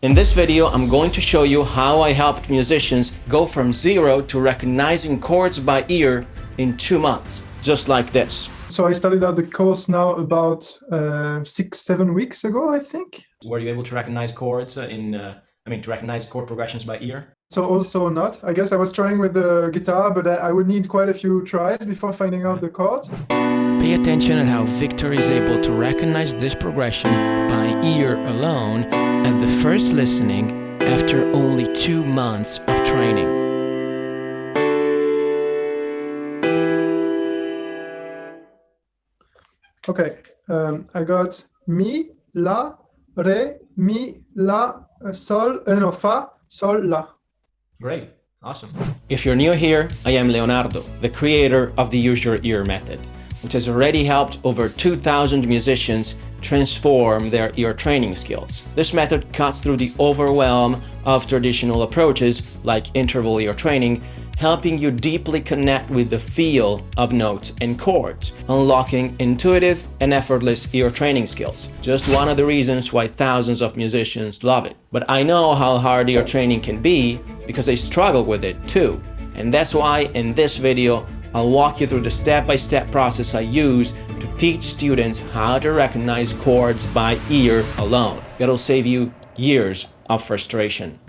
In this video, I'm going to show you how I helped musicians go from zero to recognizing chords by ear in 2 months, just like this. So I started out the course now about 6-7 weeks ago, I think. Were you able to recognize chords to recognize chord progressions by ear? So also not. I guess I was trying with the guitar, but I would need quite a few tries before finding out the chords. Pay attention at how Victor is able to recognize this progression by ear alone at the first listening after only 2 months of training. Okay, I got mi, la, re, mi, la, sol, no, fa, sol, la. Great, awesome. If you're new here, I am Leonardo, the creator of the Use Your Ear method, which has already helped over 2,000 musicians transform their ear training skills. This method cuts through the overwhelm of traditional approaches like interval ear training, helping you deeply connect with the feel of notes and chords, unlocking intuitive and effortless ear training skills. Just one of the reasons why thousands of musicians love it. But I know how hard ear training can be because I struggle with it too. And that's why in this video, I'll walk you through the step-by-step process I use to teach students how to recognize chords by ear alone. It'll save you years of frustration.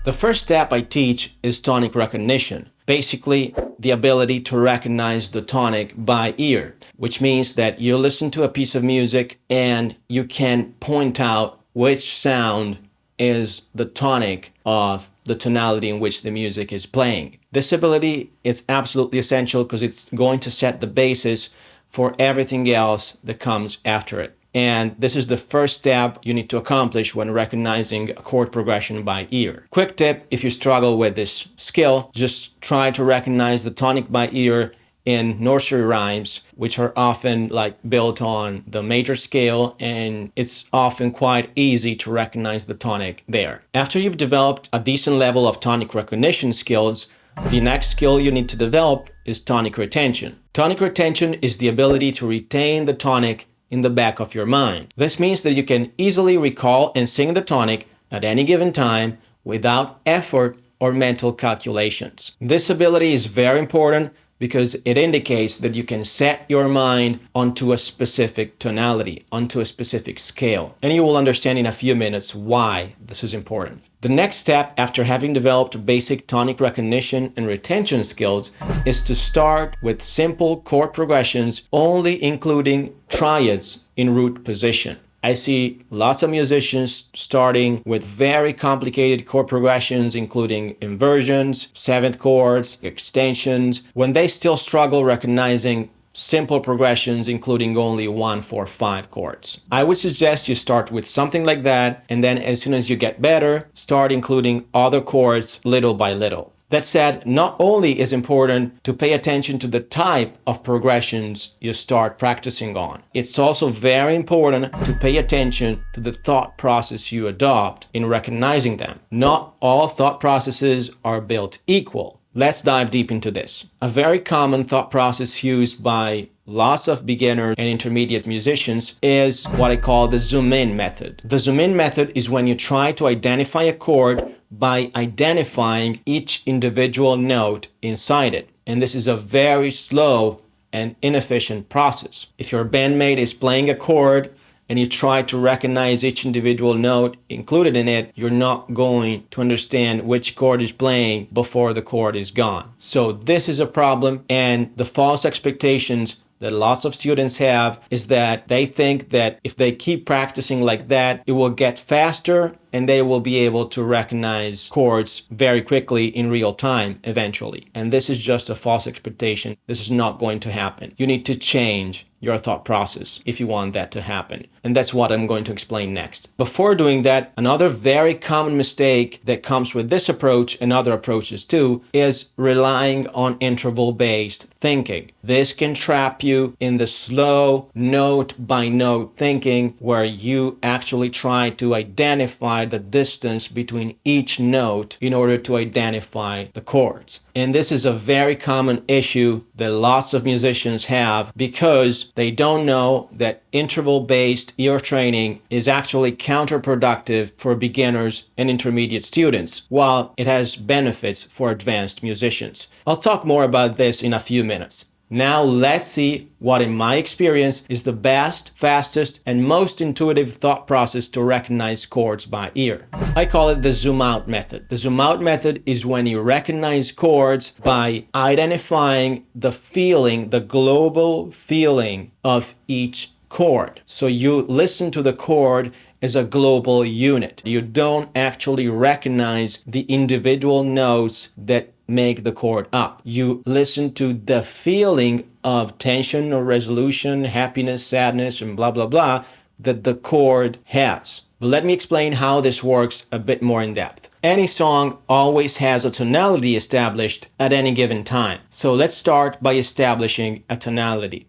The first step I teach is tonic recognition, basically the ability to recognize the tonic by ear, which means that you listen to a piece of music and you can point out which sound is the tonic of the tonality in which the music is playing. This ability is absolutely essential because it's going to set the basis for everything else that comes after it. And this is the first step you need to accomplish when recognizing a chord progression by ear. Quick tip, if you struggle with this skill, just try to recognize the tonic by ear in nursery rhymes, which are often built on the major scale, and it's often quite easy to recognize the tonic there. After you've developed a decent level of tonic recognition skills, the next skill you need to develop is tonic retention. Tonic retention is the ability to retain the tonic in the back of your mind. This means that you can easily recall and sing the tonic at any given time without effort or mental calculations. This ability is very important because it indicates that you can set your mind onto a specific tonality, onto a specific scale. And you will understand in a few minutes why this is important. The next step after having developed basic tonic recognition and retention skills is to start with simple chord progressions, only including triads in root position. I see lots of musicians starting with very complicated chord progressions, including inversions, seventh chords, extensions, when they still struggle recognizing simple progressions, including only 1, 4, 5 chords. I would suggest you start with something like that, and then as soon as you get better, start including other chords little by little. That said, not only is important to pay attention to the type of progressions you start practicing on, it's also very important to pay attention to the thought process you adopt in recognizing them. Not all thought processes are built equal. Let's dive deep into this. A very common thought process used by lots of beginner and intermediate musicians is what I call the Zoomin Method. The Zoomin Method is when you try to identify a chord by identifying each individual note inside it. And this is a very slow and inefficient process. If your bandmate is playing a chord and you try to recognize each individual note included in it, you're not going to understand which chord is playing before the chord is gone. So this is a problem, and the false expectations that lots of students have is that they think that if they keep practicing like that, it will get faster and they will be able to recognize chords very quickly in real time eventually. And this is just a false expectation. This is not going to happen. You need to change your thought process if you want that to happen. And that's what I'm going to explain next. Before doing that, another very common mistake that comes with this approach and other approaches too is relying on interval-based thinking. This can trap you in the slow note-by-note thinking where you actually try to identify the distance between each note in order to identify the chords. And this is a very common issue that lots of musicians have because They don't know that interval-based ear training is actually counterproductive for beginners and intermediate students, while it has benefits for advanced musicians. I'll talk more about this in a few minutes. Now let's see what, in my experience, is the best, fastest, and most intuitive thought process to recognize chords by ear. I call it the Zoomout method. The Zoomout method is when you recognize chords by identifying the feeling, the global feeling of each chord. So you listen to the chord as a global unit. You don't actually recognize the individual notes that make the chord up. You listen to the feeling of tension or resolution, happiness, sadness, and blah, blah, blah that the chord has. But let me explain how this works a bit more in depth. Any song always has a tonality established at any given time. So let's start by establishing a tonality.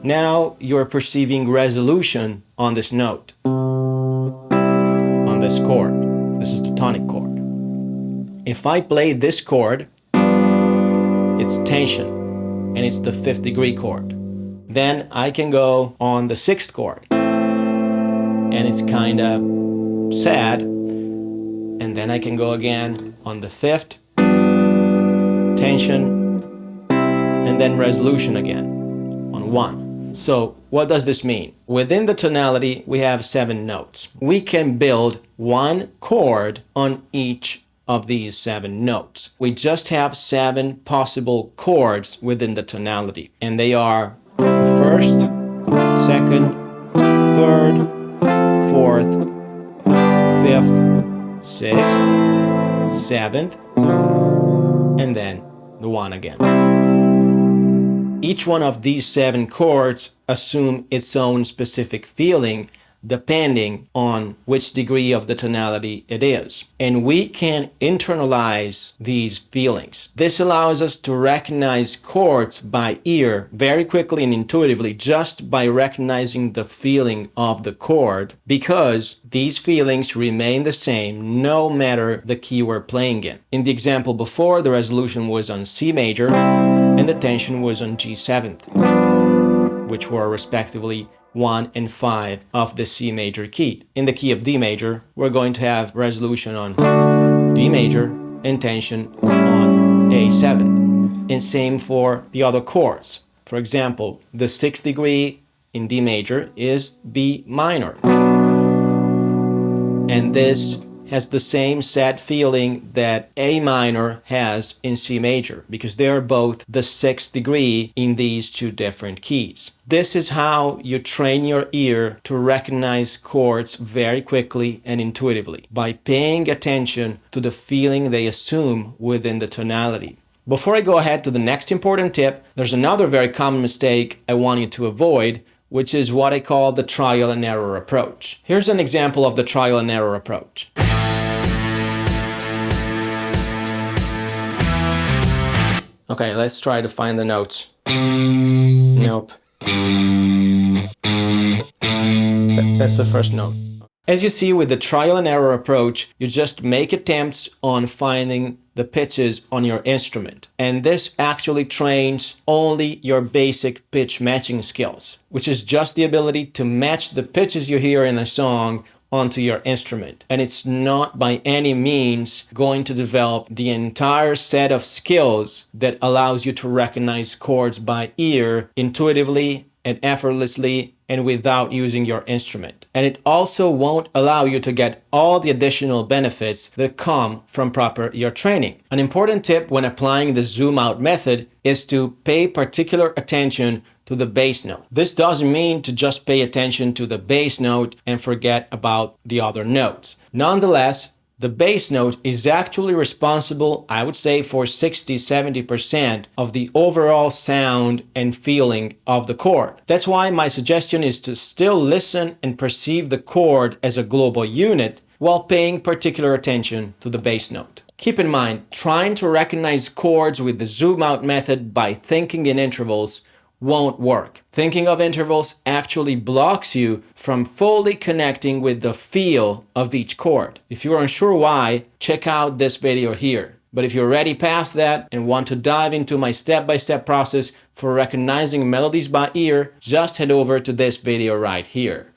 Now you're perceiving resolution on this note, on this chord. This is the tonic chord. If I play this chord, it's tension, and it's the 5th degree chord. Then I can go on the 6th chord, and it's kind of sad, and then I can go again on the 5th, tension, and then resolution again on 1. So what does this mean? Within the tonality, we have 7 notes. We can build one chord on each of these 7 notes. We just have 7 possible chords within the tonality, and they are 1st, 2nd, 3rd, 4th, 5th, 6th, 7th, and then the 1 again. Each one of these 7 chords assume its own specific feeling depending on which degree of the tonality it is. And we can internalize these feelings. This allows us to recognize chords by ear very quickly and intuitively just by recognizing the feeling of the chord, because these feelings remain the same no matter the key we're playing in. In the example before, the resolution was on C major and the tension was on G7th, which were respectively 1 and 5 of the C major key. In the key of D major, we're going to have resolution on D major and tension on A7. And same for the other chords. For example, the 6th degree in D major is B minor. And this has the same sad feeling that A minor has in C major, because they are both the 6th degree in these 2 different keys. This is how you train your ear to recognize chords very quickly and intuitively, by paying attention to the feeling they assume within the tonality. Before I go ahead to the next important tip, there's another very common mistake I want you to avoid, which is what I call the trial and error approach. Here's an example of the trial and error approach. Okay, let's try to find the notes. Nope. That's the first note. As you see, with the trial and error approach, you just make attempts on finding the pitches on your instrument. And this actually trains only your basic pitch matching skills, which is just the ability to match the pitches you hear in a song onto your instrument. And it's not by any means going to develop the entire set of skills that allows you to recognize chords by ear intuitively and effortlessly and without using your instrument. And it also won't allow you to get all the additional benefits that come from proper ear training. An important tip when applying the Zoomout method is to pay particular attention to the bass note. This doesn't mean to just pay attention to the bass note and forget about the other notes. Nonetheless, the bass note is actually responsible, I would say, for 60-70% of the overall sound and feeling of the chord. That's why my suggestion is to still listen and perceive the chord as a global unit while paying particular attention to the bass note. Keep in mind, trying to recognize chords with the Zoomout method by thinking in intervals won't work. Thinking of intervals actually blocks you from fully connecting with the feel of each chord. If you're unsure why, check out this video here, But if you're already past that and want to dive into my step-by-step process for recognizing melodies by ear, just head over to this video right here.